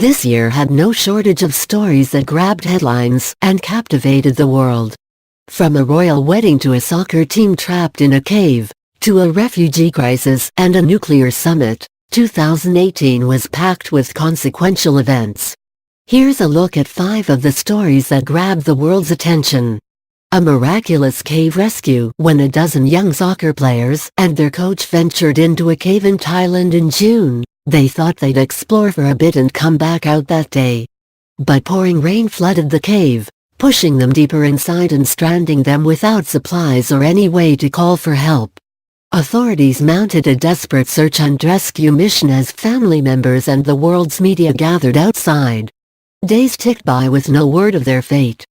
This year had no shortage of stories that grabbed headlines and captivated the world. From a royal wedding to a soccer team trapped in a cave, to a refugee crisis and a nuclear summit, 2018 was packed with consequential events. Here's a look at 5 of the stories that grabbed the world's attention. A miraculous cave rescue when a dozen young soccer players and their coach ventured into a cave in Thailand in June. They thought they'd explore for a bit and come back out that day. But pouring rain flooded the cave, pushing them deeper inside and stranding them without supplies or any way to call for help. Authorities mounted a desperate search and rescue mission as family members and the world's media gathered outside. Days ticked by with no word of their fate.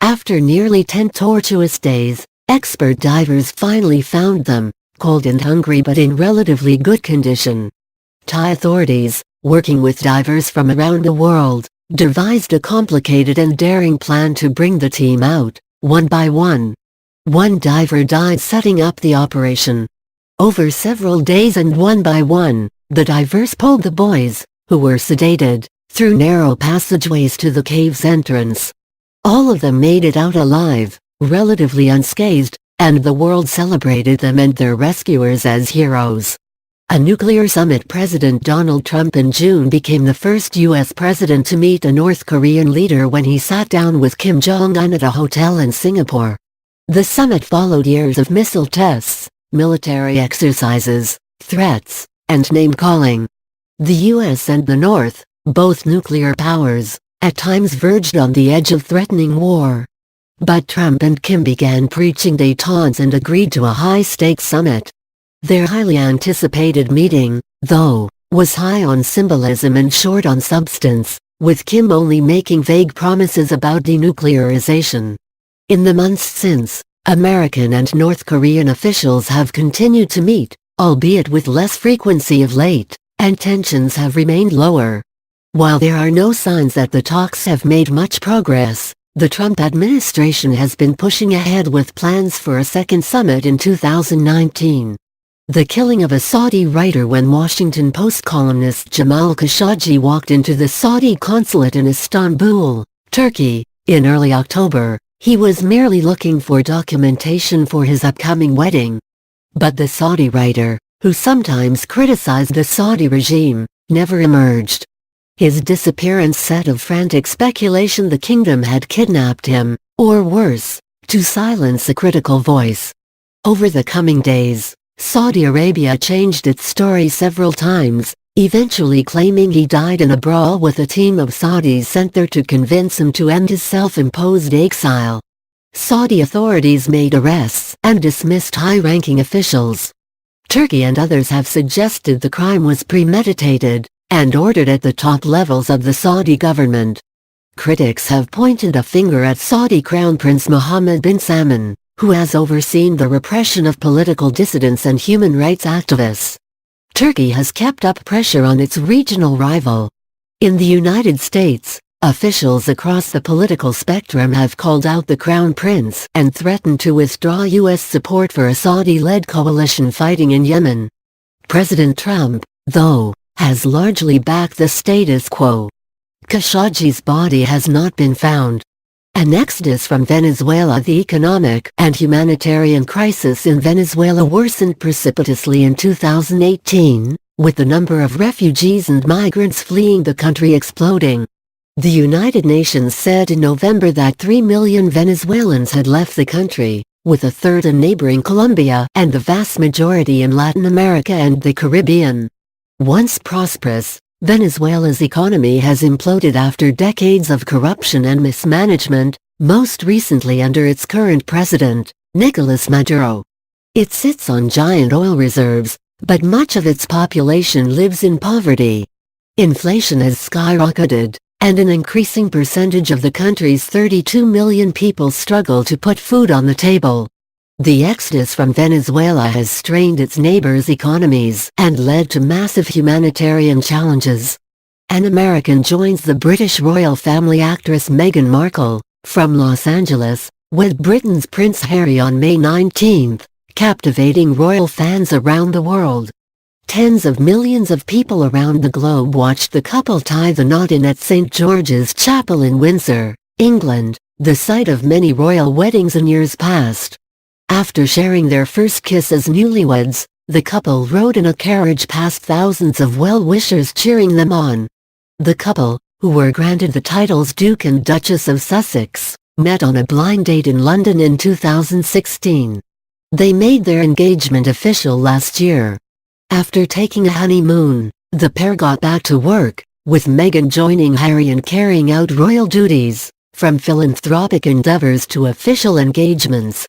After nearly 10 tortuous days, expert divers finally found them, cold and hungry but in relatively good condition. Thai authorities, working with divers from around the world, devised a complicated and daring plan to bring the team out, one by one. One diver died setting up the operation. Over several days and one by one, the divers pulled the boys, who were sedated, through narrow passageways to the cave's entrance. All of them made it out alive, relatively unscathed, and the world celebrated them and their rescuers as heroes. A nuclear summit. President Donald Trump in June became the first U.S. president to meet a North Korean leader when he sat down with Kim Jong-un at a hotel in Singapore. The summit followed years of missile tests, military exercises, threats, and name-calling. The U.S. and the North, both nuclear powers, at times verged on the edge of threatening war. But Trump and Kim began preaching détente and agreed to a high-stakes summit. Their highly anticipated meeting, though, was high on symbolism and short on substance, with Kim only making vague promises about denuclearization. In the months since, American and North Korean officials have continued to meet, albeit with less frequency of late, and tensions have remained lower. While there are no signs that the talks have made much progress, the Trump administration has been pushing ahead with plans for a second summit in 2019. The killing of a Saudi writer when Washington Post columnist Jamal Khashoggi walked into the Saudi consulate in Istanbul, Turkey, in early October. He was merely looking for documentation for his upcoming wedding. But the Saudi writer, who sometimes criticized the Saudi regime, never emerged. His disappearance set of frantic speculation the kingdom had kidnapped him, or worse, to silence a critical voice. Over the coming days, Saudi Arabia changed its story several times, eventually claiming he died in a brawl with a team of Saudis sent there to convince him to end his self-imposed exile. Saudi authorities made arrests and dismissed high-ranking officials. Turkey and others have suggested the crime was premeditated and ordered at the top levels of the Saudi government. Critics have pointed a finger at Saudi Crown Prince Mohammed bin Salman, who has overseen the repression of political dissidents and human rights activists. Turkey has kept up pressure on its regional rival. In the United States, officials across the political spectrum have called out the Crown Prince and threatened to withdraw U.S. support for a Saudi-led coalition fighting in Yemen. President Trump, though, has largely backed the status quo. Khashoggi's body has not been found. An exodus from Venezuela. The economic and humanitarian crisis in Venezuela worsened precipitously in 2018, with the number of refugees and migrants fleeing the country exploding. The United Nations said in November that 3 million Venezuelans had left the country, with a third in neighboring Colombia and the vast majority in Latin America and the Caribbean. Once prosperous, Venezuela's economy has imploded after decades of corruption and mismanagement, most recently under its current president, Nicolas Maduro. It sits on giant oil reserves, but much of its population lives in poverty. Inflation has skyrocketed, and an increasing percentage of the country's 32 million people struggle to put food on the table. The exodus from Venezuela has strained its neighbors' economies and led to massive humanitarian challenges. An American joins the British royal family. Actress Meghan Markle, from Los Angeles, wed Britain's Prince Harry on May 19, captivating royal fans around the world. Tens of millions of people around the globe watched the couple tie the knot in at St. George's Chapel in Windsor, England, the site of many royal weddings in years past. After sharing their first kiss as newlyweds, the couple rode in a carriage past thousands of well-wishers cheering them on. The couple, who were granted the titles Duke and Duchess of Sussex, met on a blind date in London in 2016. They made their engagement official last year. After taking a honeymoon, the pair got back to work, with Meghan joining Harry in carrying out royal duties, from philanthropic endeavors to official engagements.